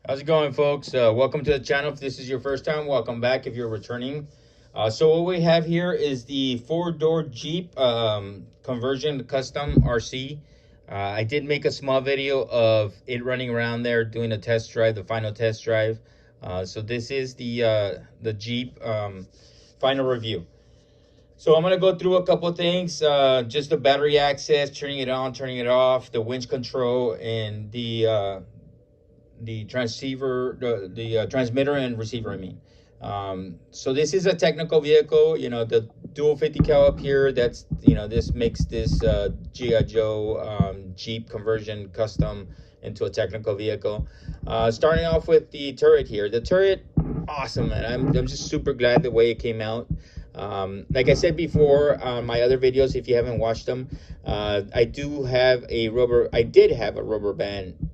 How's it going, folks? Welcome to the channel. If this is your first time, welcome back if you're returning. So what we have here is the four-door Jeep conversion custom RC. I did make a small video of it running around there doing a test drive, the final test drive. So this is the Jeep final review. So I'm gonna go through a couple things, just the battery access, turning it on, turning it off, the winch control, and the transceiver, the transmitter and receiver, I mean. So this is a technical vehicle, the dual 50 cal up here, that's, this makes this G.I. Joe Jeep conversion custom into a technical vehicle. Starting off with the turret here. The turret, awesome, man. I'm just super glad the way it came out. Like I said before on my other videos, if you haven't watched them, I did have a rubber band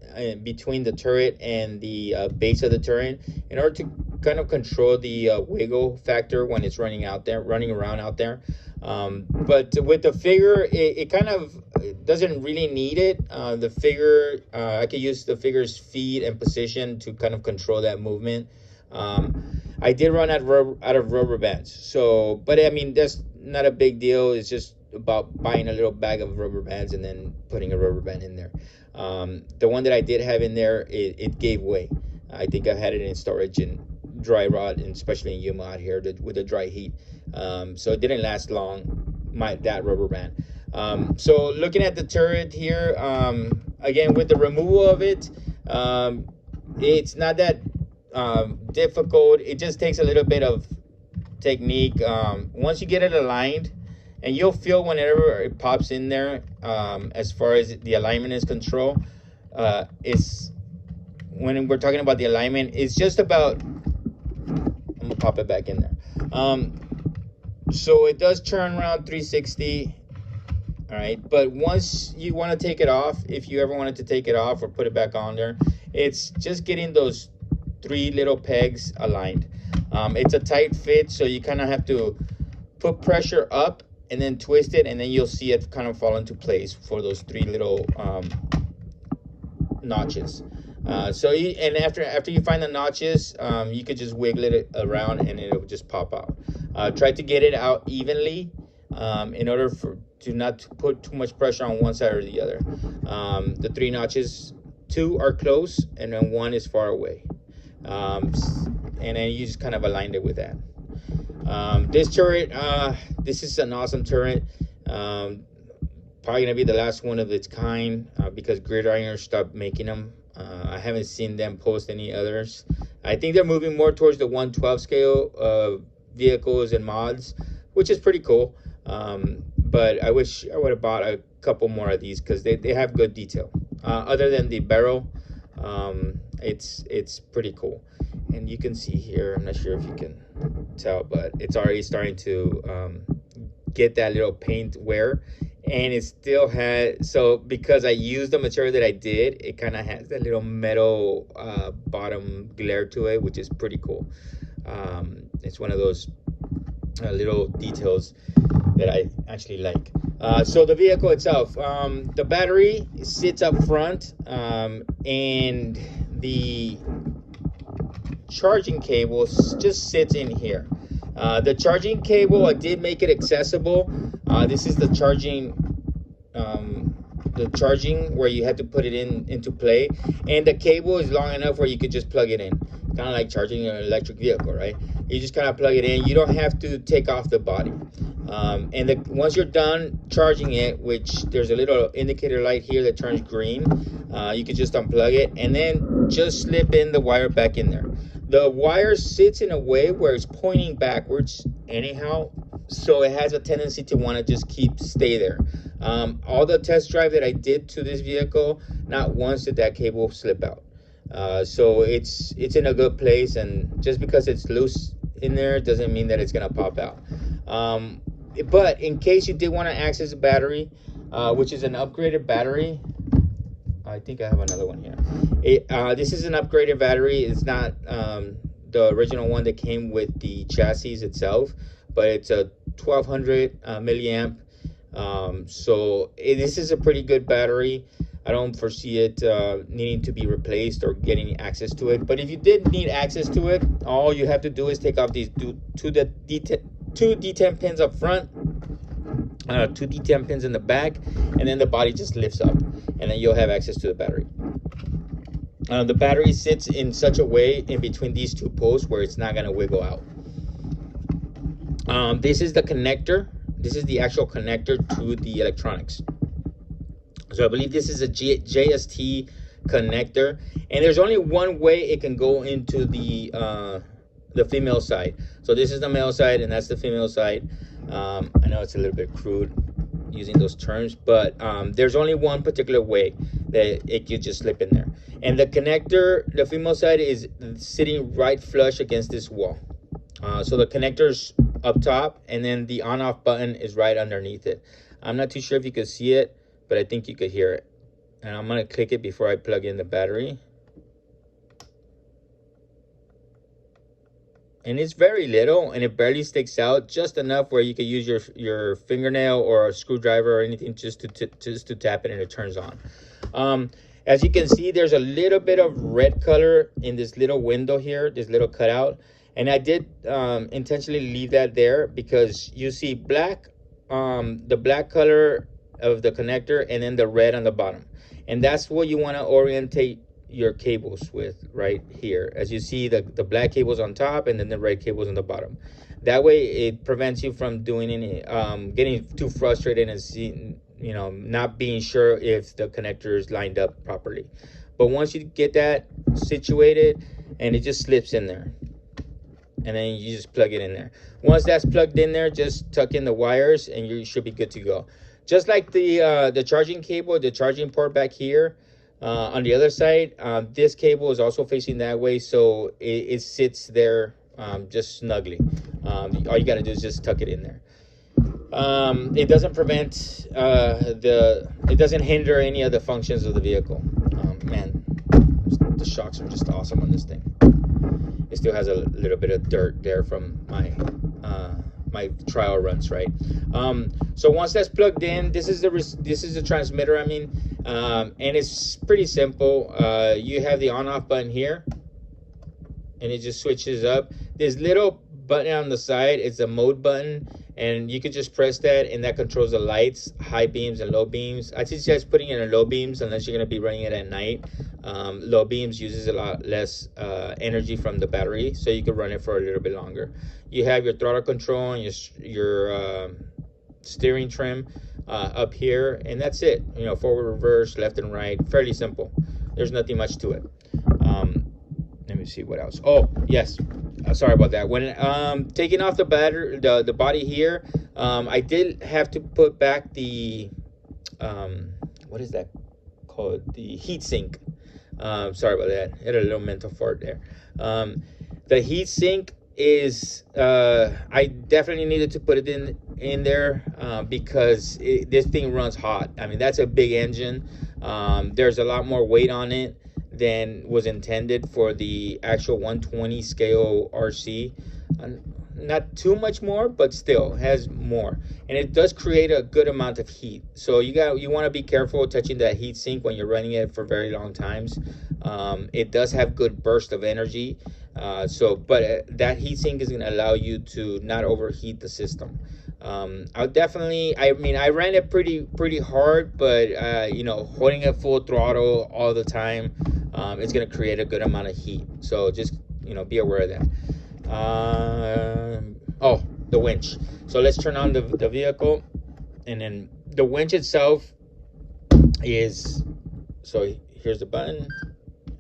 between the turret and the base of the turret in order to kind of control the wiggle factor when it's running around out there. But with the figure, it kind of doesn't really need it. The figure, I could use the figure's feet and position to kind of control that movement. I did run out of rubber bands, so, but I mean, that's not a big deal. It's just about buying a little bag of rubber bands and then putting a rubber band in there. The one that I did have in there, it gave way. I think I had it in storage in dry rot, and especially in Yuma out here with the dry heat. So it didn't last long, that rubber band. So looking at the turret here, again, with the removal of it, it's not that difficult. It just takes a little bit of technique. Once you get it aligned, and you'll feel whenever it pops in there, as far as the alignment is controlled, it's when we're talking about the alignment, it's just about, I'm gonna pop it back in there. So it does turn around 360. All right, but once you want to take it off, if you ever wanted to take it off or put it back on there, it's just getting those three little pegs aligned. It's a tight fit, so you kind of have to put pressure up and then twist it, and then you'll see it kind of fall into place for those three little notches. And after you find the notches, you could just wiggle it around and it'll just pop out. Try to get it out evenly, in order to not put too much pressure on one side or the other. The three notches, two are close and then one is far away. And then you just kind of aligned it with that. This turret, this is an awesome turret. Probably gonna be the last one of its kind, because Gridiron stopped making them. I haven't seen them post any others. I think they're moving more towards the 1/12 scale vehicles and mods, which is pretty cool. But I wish I would have bought a couple more of these, because they have good detail. Other than the barrel, it's pretty cool. And you can see here, I'm not sure if you can tell, but it's already starting to get that little paint wear, and it still has, so because I used the material that I did, it kind of has that little metal bottom glare to it, which is pretty cool. It's one of those little details that I actually like. So the vehicle itself, the battery sits up front, and the charging cable just sits in here. The charging cable, I did make it accessible. This is the charging where you have to put it into play, and the cable is long enough where you could just plug it in, kind of like charging an electric vehicle, right? You just kind of plug it in. You don't have to take off the body. And once you're done charging it, which there's a little indicator light here that turns green, you can just unplug it and then just slip in the wire back in there. The wire sits in a way where it's pointing backwards anyhow, so it has a tendency to want to just stay there. All the test drive that I did to this vehicle, not once did that cable slip out. So it's in a good place, and just because it's loose in there doesn't mean that it's gonna pop out. But in case you did want to access a battery, which is an upgraded battery, I think I have another one here. This is an upgraded battery. It's not the original one that came with the chassis itself, but it's a 1200 milliamp. So this is a pretty good battery. I don't foresee it needing to be replaced or getting access to it. But if you did need access to it, all you have to do is take off these two D10 pins up front, two D10 pins in the back, and then the body just lifts up, and then you'll have access to the battery. The battery sits in such a way in between these two posts where it's not going to wiggle out. This is the connector. This is the actual connector to the electronics. So I believe this is a JST connector, and there's only one way it can go into the female side. So this is the male side, and that's the female side. I know it's a little bit crude using those terms, but there's only one particular way that it could just slip in there. And the connector, the female side, is sitting right flush against this wall. So the connector's up top, and then the on-off button is right underneath it. I'm not too sure if you could see it, but I think you could hear it. And I'm going to click it before I plug in the battery. And it's very little, and it barely sticks out, just enough where you could use your fingernail or a screwdriver or anything just to tap it, and it turns on. As you can see, there's a little bit of red color in this little window here, this little cutout. And I did intentionally leave that there because you see black, the black color of the connector, and then the red on the bottom. And that's what you want to orientate your cables with right here. As you see, the black cables on top, and then the red cables on the bottom. That way it prevents you from doing any getting too frustrated and seeing, you know, not being sure if the connector is lined up properly. But once you get that situated, and it just slips in there, and then you just plug it in there. Once that's plugged in there, just tuck in the wires, and you should be good to go. Just like the charging cable, the charging port back here, on the other side, this cable is also facing that way, so it sits there just snugly. All you got to do is just tuck it in there. It doesn't prevent it doesn't hinder any of the functions of the vehicle. Man, the shocks are just awesome on this thing. It still has a little bit of dirt there from my my trial runs, right? So once that's plugged in, this is the transmitter, I mean, and it's pretty simple. You have the on-off button here, and it just switches up. This little button on the side is a mode button, and you could just press that, and that controls the lights, high beams and low beams. I suggest putting it in low beams unless you're going to be running it at night. Low beams uses a lot less energy from the battery, so you can run it for a little bit longer. You have your throttle control and your steering trim up here, and that's it. You know, forward, reverse, left and right, fairly simple. There's nothing much to it. Let me see what else. Oh yes, sorry about that. When taking off the battery, the body here, I did have to put back the what is that called, the heat sink. Sorry about that, I had a little mental fart there. The heat sink is I definitely needed to put it in there because this thing runs hot. I mean, that's a big engine. There's a lot more weight on it than was intended for the actual 120 scale RC. Not too much more, but still has more, and it does create a good amount of heat. So you want to be careful touching that heat sink when you're running it for very long times. It does have good burst of energy, but that heat sink is going to allow you to not overheat the system. I mean, I ran it pretty hard, but you know, holding it full throttle all the time, it's going to create a good amount of heat. So just, you know, be aware of that. Oh, the winch. So let's turn on the vehicle, and then the winch itself is, so here's the button,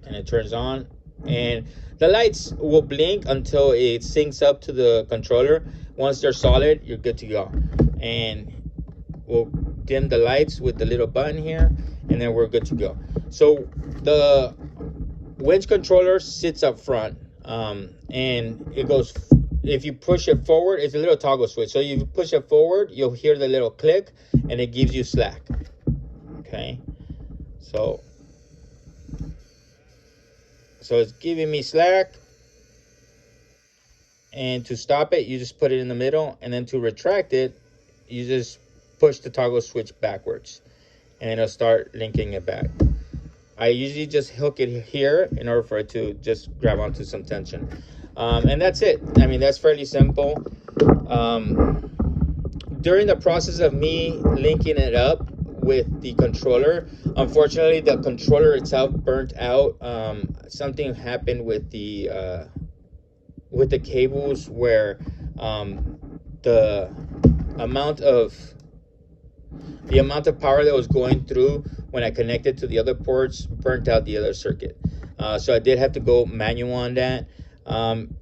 and it turns on, and the lights will blink until it syncs up to the controller. Once they're solid, you're good to go. And we'll dim the lights with the little button here, and then we're good to go. So the winch controller sits up front, and it goes, if you push it forward, it's a little toggle switch. So you push it forward, you'll hear the little click, and it gives you slack. Okay, so it's giving me slack. And to stop it, you just put it in the middle, and then to retract it, you just push the toggle switch backwards. and it'll start linking it back. I usually just hook it here in order for it to just grab onto some tension. And that's it. I mean, that's fairly simple. During the process of me linking it up with the controller, unfortunately the controller itself burnt out. Something happened with the cables where the amount of power that was going through when I connected to the other ports burnt out the other circuit. So I did have to go manual on that.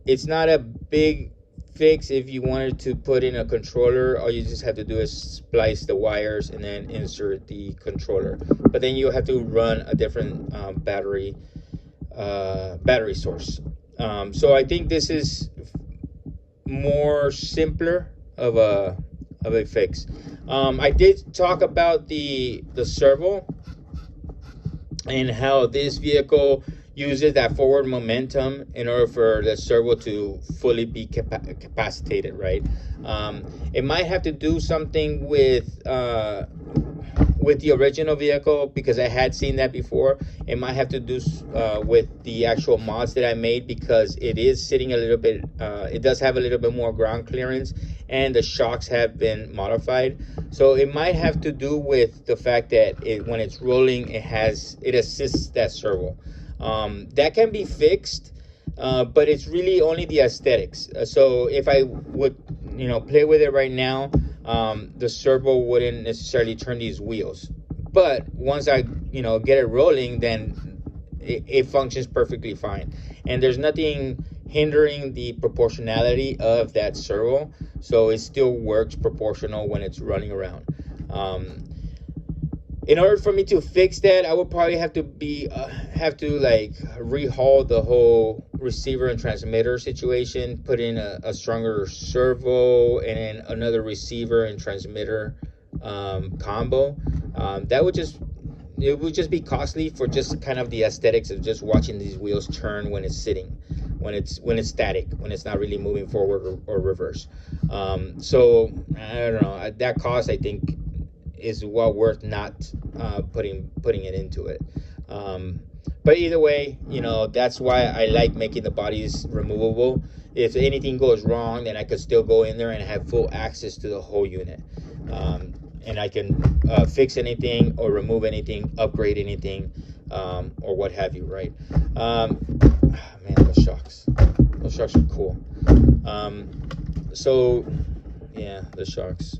It's not a big fix. If you wanted to put in a controller, all you just have to do is splice the wires and then insert the controller. But then you have to run a different battery source. So I think this is more simpler of a fix. I did talk about the servo and how this vehicle uses that forward momentum in order for the servo to fully be capacitated, right? It might have to do something with the original vehicle, because I had seen that before. It might have to do with the actual mods that I made, because it is sitting a little bit, it does have a little bit more ground clearance, and the shocks have been modified. So it might have to do with the fact that when it's rolling, it assists that servo. That can be fixed, but it's really only the aesthetics. So if I would, play with it right now, the servo wouldn't necessarily turn these wheels. But once I, get it rolling, then it functions perfectly fine. And there's nothing hindering the proportionality of that servo, so it still works proportional when it's running around. In order for me to fix that, I would probably have to rehaul the whole receiver and transmitter situation, put in a stronger servo and then another receiver and transmitter combo. It would just be costly for just kind of the aesthetics of just watching these wheels turn when it's sitting, when it's static, when it's not really moving forward or reverse. So I don't know, that cost, I think, is well worth not putting it into it. But either way, that's why I like making the bodies removable. If anything goes wrong, then I could still go in there and have full access to the whole unit. And I can fix anything or remove anything, upgrade anything, or what have you, right? Man, those shocks are cool. So yeah, the shocks.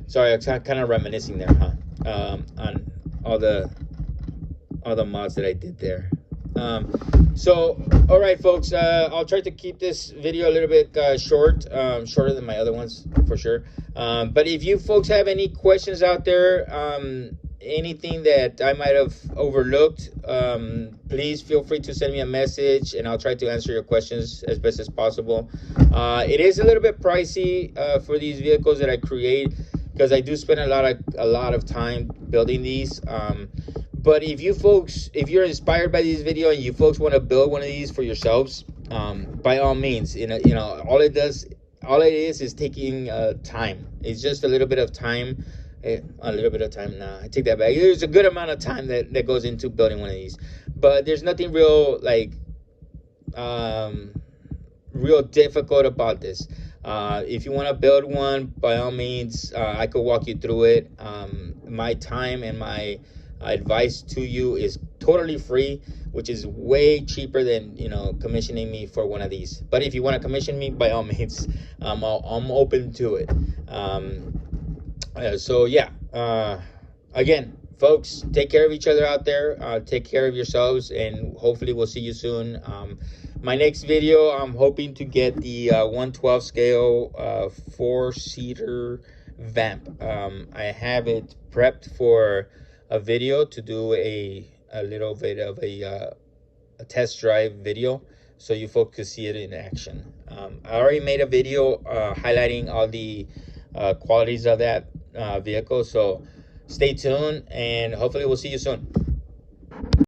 Sorry, I'm kind of reminiscing there, huh? On all the mods that I did there. So all right, folks, I'll try to keep this video a little bit shorter than my other ones for sure. But if you folks have any questions out there, anything that I might have overlooked, please feel free to send me a message and I'll try to answer your questions as best as possible. It is a little bit pricey for these vehicles that I create, because I do spend a lot of time building these. But if you're inspired by these videos and you folks want to build one of these for yourselves, by all means, all it is taking time. It's just a little bit of time. A little bit of time. Nah, I take that back. There's a good amount of time that goes into building one of these, but there's nothing real real difficult about this. If you want to build one, by all means, I could walk you through it. My time and my advice to you is totally free, which is way cheaper than commissioning me for one of these. But if you want to commission me, by all means, I'm open to it. So yeah, again, folks, take care of each other out there, take care of yourselves, and hopefully we'll see you soon. My next video, I'm hoping to get the 112 scale 4-seater vamp. I have it prepped for a video to do a little bit of a test drive video, so you folks could see it in action. I already made a video highlighting all the qualities of that vehicle, so stay tuned and hopefully we'll see you soon.